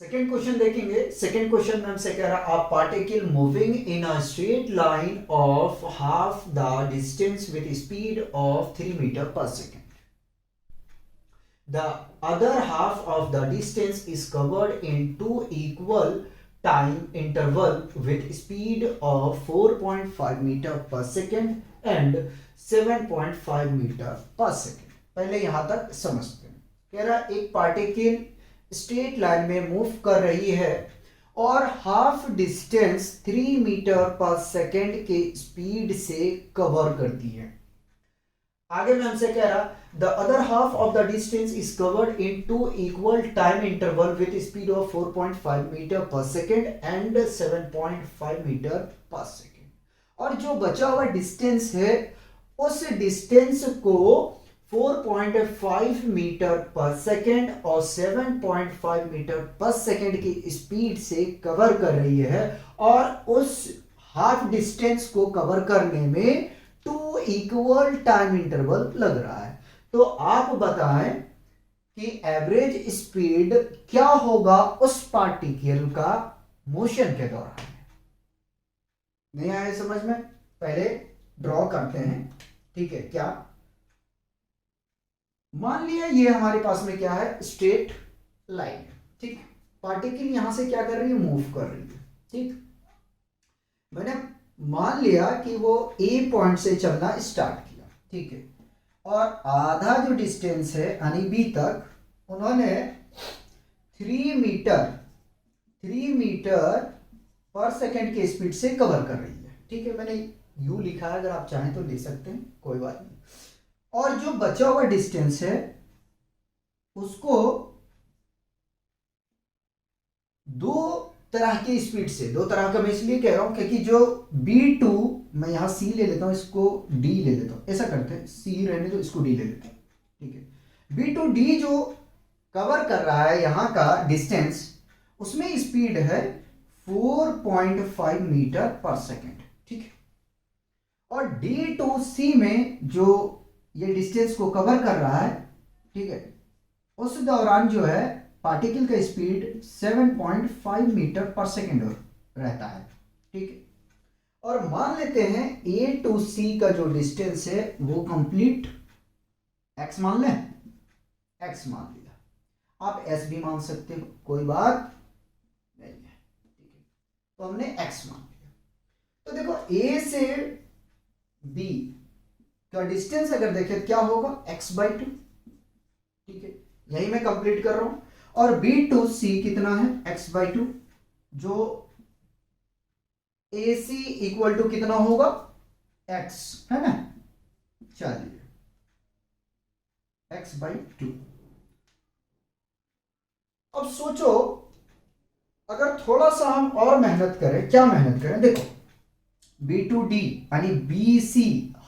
Second question देखेंगे। Second question में हमसे कह रहा है particle moving in a straight line of half the distance with speed of 3 metre per second. The other half of the distance is covered in two equal time interval with speed of 4.5 meter per second and 7.5 meter per second। पहले यहां तक समझते हैं। कह रहा एक particle straight line में move कर रही है और half distance 3 metre per second के स्पीड से कवर करती है। आगे में हमसे कह रहा the other half of the distance is covered in two equal time interval with speed of 4.5 metre per second and 7.5 metre per second. और जो बचा हुआ डिस्टेंस है उस डिस्टेंस को 4.5 मीटर पर सेकेंड और 7.5 मीटर पर सेकेंड की speed से कवर कर रही है और उस हाफ डिस्टेंस को कवर करने में 2 इक्वल टाइम इंटरवल लग रहा है। तो आप बताएं कि एवरेज स्पीड क्या होगा उस पार्टिकल का मोशन के दौरान। नहीं आया समझ में? पहले ड्रॉ करते हैं। ठीक है, क्या मान लिया ये हमारे पास में क्या है, स्ट्रेट लाइन। ठीक, पार्टिकल यहां से क्या कर रही है, मूव कर रही है। ठीक, मैंने मान लिया कि वो ए पॉइंट से चलना स्टार्ट किया। ठीक है, और आधा जो डिस्टेंस है यानी बी तक उन्होंने 3 मीटर पर सेकेंड के स्पीड से कवर कर रही है। ठीक है, मैंने यू लिखा है, अगर आप चाहें तो ले सकते हैं, कोई बात नहीं। और जो बचा हुआ डिस्टेंस है उसको दो तरह की स्पीड से, दो तरह का मैं इसलिए कह रहा हूं क्योंकि जो B2, मैं यहां C ले लेता हूं, इसको D ले लेता हूं, ऐसा करते हैं, C रहने तो इसको D ले लेते हैं। ठीक है, B2D जो कवर कर रहा है यहां का डिस्टेंस, उसमें स्पीड है 4.5 मीटर पर सेकेंड। ठीक है, और D2C में जो ये डिस्टेंस को कवर कर रहा है, ठीक है, उस दौरान जो है पार्टिकल का स्पीड 7.5 मीटर पर सेकेंड रहता है। ठीक है, और मान लेते हैं A to C का जो डिस्टेंस है वो कंप्लीट x मान लें, x मान लिया, आप s भी मान सकते हो, कोई बात नहीं है। ठीक है, तो हमने x मान लिया। तो देखो A से B का डिस्टेंस अगर देखें क्या होगा, x/2। ठीक है, यही मैं कंप्लीट कर रहा हूं। और B to C कितना है, x/2, जो AC इक्वल टू कितना होगा, x, है ना। चलिए x/2। अब सोचो अगर थोड़ा सा हम और मेहनत करें, क्या मेहनत करें, देखो B2D यानी BC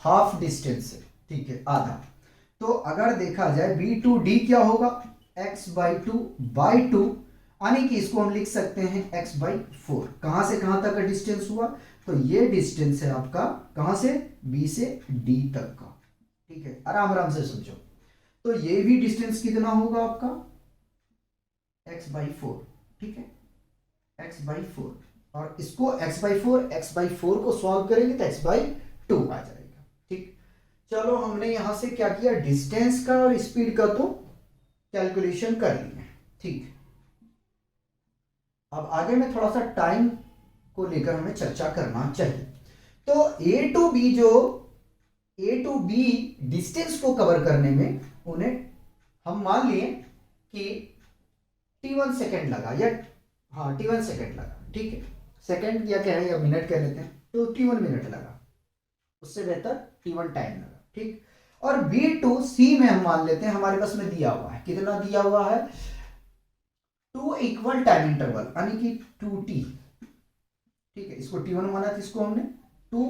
हाफ डिस्टेंस है। ठीक है, आधा। तो अगर देखा जाए B2D क्या होगा, x/2 यानी कि इसको हम लिख सकते हैं x/4। कहां से कहां तक का डिस्टेंस हुआ, तो ये डिस्टेंस है आपका कहां से, B से D तक का। ठीक है, आराम आराम से समझो। तो ये भी डिस्टेंस कितना होगा आपका, x/4। ठीक है, x/4, और इसको x/4 को सॉल्व करेंगे तो x/2 आ जाएगा। ठीक, चलो हमने यहां से क्या किया, डिस्टेंस का और स्पीड का तो कैलकुलेशन कर लिया। ठीक, अब आगे में थोड़ा सा टाइम को लेकर हमें चर्चा करना चाहिए। तो A to B डिस्टेंस को कवर करने में उन्हें हम मान लिए कि T1 सेकेंड लगा, या हाँ T1 सेकेंड लगा। ठीक है, सेकेंड या कहें या मिनट कह लेते हैं, तो T1 मिनट लगा, उससे बेहतर T1 टाइम लगा। ठीक, और B2C में हम मान लेते हैं, हमारे पास में दिया हुआ है, कितना दिया हुआ है, 2 इक्वल टाइम इंटरवल यानी कि 2T। ठीक है, इसको T1 माना था, इसको हमने 2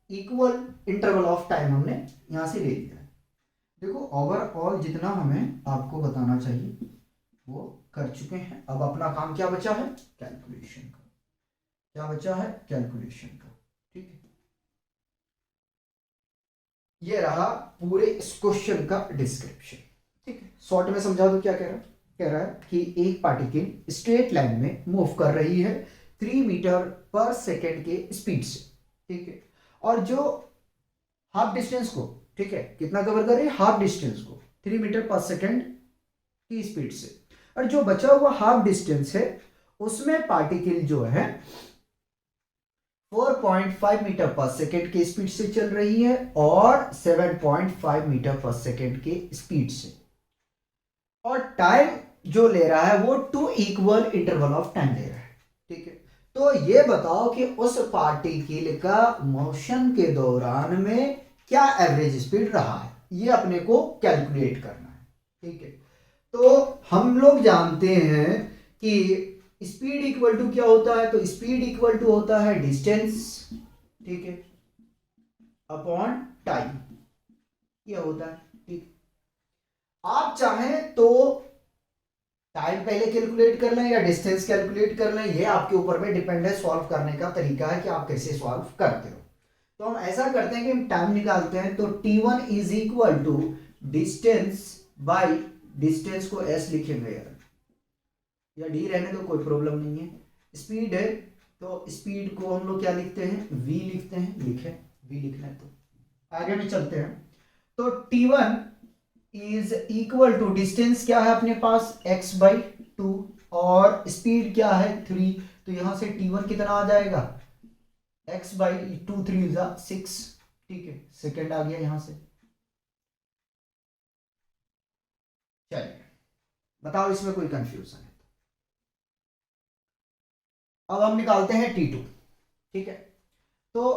इक्वल इंटरवल ऑफ टाइम हमने यहां से ले लिया। देखो ओवरऑल जितना हमें आपको बताना चाहिए वो कर चुके हैं। अब अपना काम क्या बचा है, कैलकुलेशन का। क्या बचा है, कैलकुलेशन का। ठीक है, ये रहा पूरे इस क्वेश्चन का डिस्क्रिप्शन। ठीक है, शॉर्ट में समझा दो क्या कह रहा है। कह रहा है कि एक पार्टिकल स्ट्रेट लाइन में मूव कर रही है 3 मीटर पर सेकेंड के स्पीड से, ठीक है, और जो हाफ डिस्टेंस को, ठीक है, कितना कवर कर रही है, हाफ डिस्टेंस को 3 मीटर पर सेकेंड की स्पीड से, और जो बचा हुआ हाफ डिस्टेंस है उसमें पार्टिकल जो है 4.5 मीटर पर सेकेंड की स्पीड से चल रही है और 7.5 मीटर पर सेकेंड के स्पीड से, और टाइम जो ले रहा है वो 2 इक्वल इंटरवल ऑफ टाइम ले रहा है, ठीक है। तो ये बताओ कि उस पार्टिकल का मोशन के दौरान में क्या एवरेज स्पीड रहा है, ये अपने को कैलकुलेट करना है, ठीक है। तो हम लोग जानते हैं कि स्पीड इक्वल टू क्या होता है, तो स्पीड इक्वल टू होता है डिस्टेंस, ठीक है, अपॉन टाइम, ये होता है, ठीक। आप चाहें तो टाइम पहले कैलकुलेट कर लें या डिस्टेंस कैलकुलेट कर लें, ये आपके ऊपर में डिपेंड है, सॉल्व करने का तरीका है कि आप कैसे सॉल्व करते हो। तो हम ऐसा करते हैं कि हम टाइम निकालते हैं, तो t1 is equal to distance by, distance को s लिखेंगे यार, या डी रहने तो कोई प्रॉब्लम नहीं है। स्पीड है तो स्पीड को हम लोग क्या लिखते हैं, v लिखते हैं, लिखे v लिखना है तो आगे में चलते हैं। तो t1 is equal to distance क्या है अपने पास x/2 और स्पीड क्या है 3, तो यहां से t1 कितना आ जाएगा x/2, 3 is 6, ठीक है, सेकेंड आ गया यहां से। चलिए बताओ इसमें कोई कंफ्यूजन है? अब हम निकालते हैं t2, ठीक है। तो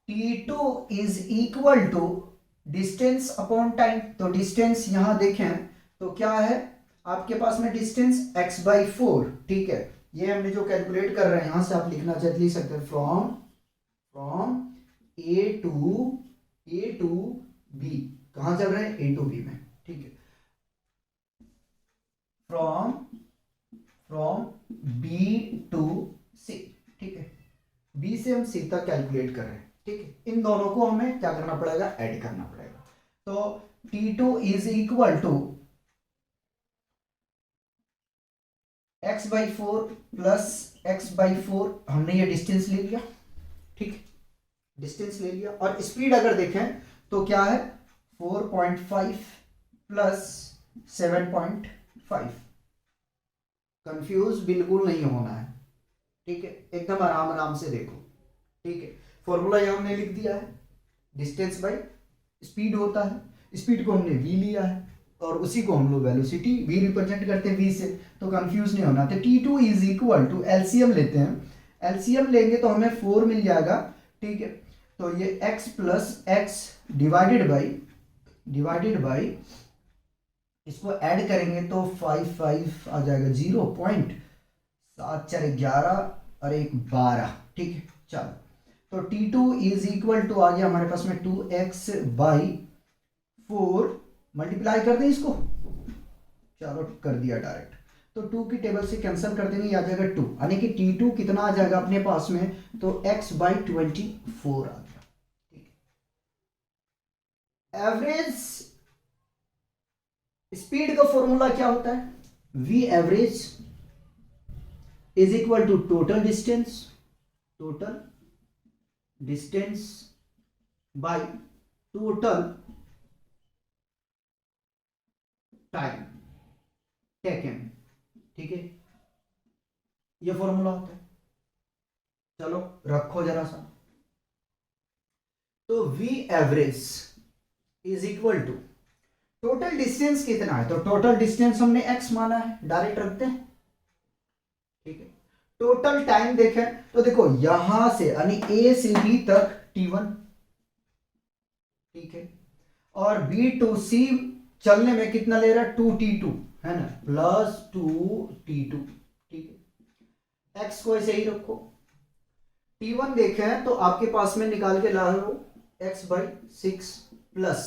t2 is equal to distance upon time, तो डिस्टेंस यहां देखें तो क्या है आपके पास में डिस्टेंस x/4, ठीक है, ये हमने जो कैलकुलेट कर रहे हैं यहां से आप लिखना चाहते लिख सकते हैं फ्रॉम A टू B, कहां चल रहे हैं A टू B में, ठीक है, फ्रॉम B टू C, ठीक है, B से हम C तक कैलकुलेट कर रहे हैं, ठीक है। इन दोनों को हमें क्या करना पड़ेगा, ऐड करना पड़ेगा। तो t2 is equal to x/4 plus x/4, हमने ये डिस्टेंस ले लिया, ठीक, डिस्टेंस ले लिया, और स्पीड अगर देखें तो क्या है 4.5 प्लस 7.5, कंफ्यूज बिल्कुल नहीं होना है, ठीक है, एकदम आराम आराम से देखो, ठीक है। फॉर्मूला यहां हमने लिख दिया है, डिस्टेंस बाई स्पीड होता है, स्पीड को हमने v लिया है और उसी को हम लोग वेलोसिटी v रिप्रेजेंट करते हैं v से, तो कंफ्यूज नहीं होना। तो t2 is equal to LCM लेते हैं, एलसीएम लेंगे तो हमें 4 मिल जाएगा, ठीक है, तो ये x plus x divided by इसको ऐड करेंगे तो 5 आ जाएगा, 0.7 और 1 12, ठीक है। चलो तो t2 इज इक्वल टू आ गया हमारे पास में 2x/4, मल्टीप्लाई कर दें इसको, चलो कर दिया डायरेक्ट, तो 2 की टेबल से कैंसिल कर देंगे, आ जाएगा 2, यानी कि t2 कितना आ जाएगा अपने पास में, तो x/24 आ गया, ठीक है। एवरेज स्पीड का फॉर्मूला क्या होता है, v average is equal to total distance by total time taken, ठीक है, ये फॉर्मूला होता है। चलो रखो जरा सा, तो v average is equal to total distance कितना है, तो टोटल डिस्टेंस हमने x माना है, डायरेक्ट रखते हैं, ठीक है। टोटल टाइम देखें तो देखो यहां से यानी A से B तक t1, ठीक है, और B टू C चलने में कितना ले रहा है 2t2, है ना, प्लस 2t2, ठीक है। x को ऐसे ही रखो, t1 देखें तो आपके पास में निकाल के ला लो x/6 प्लस,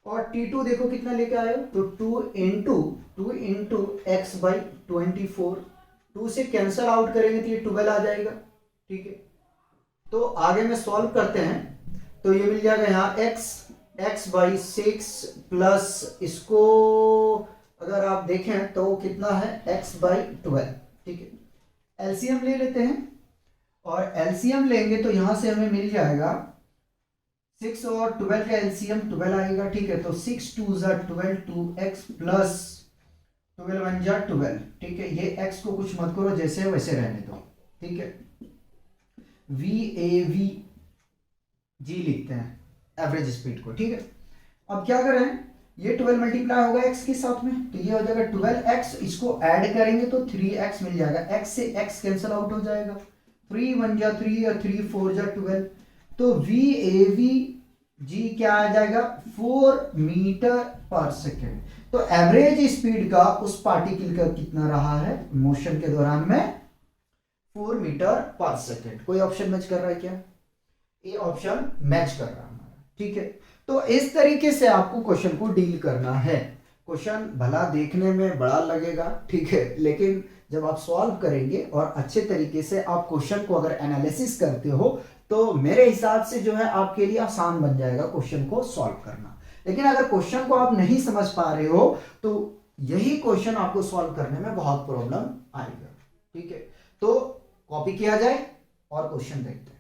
और t2 देखो कितना लेके आए हो, तो 2 इंटू x/24, 2 से कैंसल आउट करेंगे तो ये 12 आ जाएगा, ठीक है। तो आगे में सॉल्व करते हैं तो ये मिल जाएगा यहाँ x/6 प्लस इसको अगर आप देखें तो कितना है x/12, ठीक है। एलसीएम ले लेते हैं, और एलसीएम लेंगे तो यहां से हमें मिल जाएगा 6 और 12 का एलसीएम 12 आएगा, ठीक है। तो 6 2 12, 2x प्लस 12 1 12, ठीक है। ये x को कुछ मत करो, जैसे है वैसे रहने दो, ठीक है। VAVG लिखते हैं एवरेज स्पीड को, ठीक है। अब क्या करें, ये 12 मल्टीप्लाई होगा x के साथ में, तो ये हो जाएगा 12x, इसको ऐड करेंगे तो 3x मिल जाएगा, x से x कैंसिल आउट हो जाएगा, 3 1 3 और 3 4 12, तो VAVG क्या आ जाएगा 4 मीटर पर सेकेंड। तो एवरेज स्पीड का उस पार्टिकल का कितना रहा है मोशन के दौरान में 4 मीटर पर सेकेंड। कोई ऑप्शन मैच कर रहा है क्या? ये ऑप्शन मैच कर रहा है हमारा, ठीक है। तो इस तरीके से आपको क्वेश्चन को डील करना है। क्वेश्चन भला देखने में बड़ा लगेगा, ठीक है, लेकिन जब आप सॉल्व करेंगे और अच्छे तरीके से आप क्वेश्चन को अगर एनालिसिस करते हो तो मेरे हिसाब से जो है आपके लिए आसान बन जाएगा क्वेश्चन को सॉल्व करना। लेकिन अगर क्वेश्चन को आप नहीं समझ पा रहे हो तो यही क्वेश्चन आपको सॉल्व करने में बहुत प्रॉब्लम आएगा, ठीक है। तो कॉपी किया जाए और क्वेश्चन देखते हैं।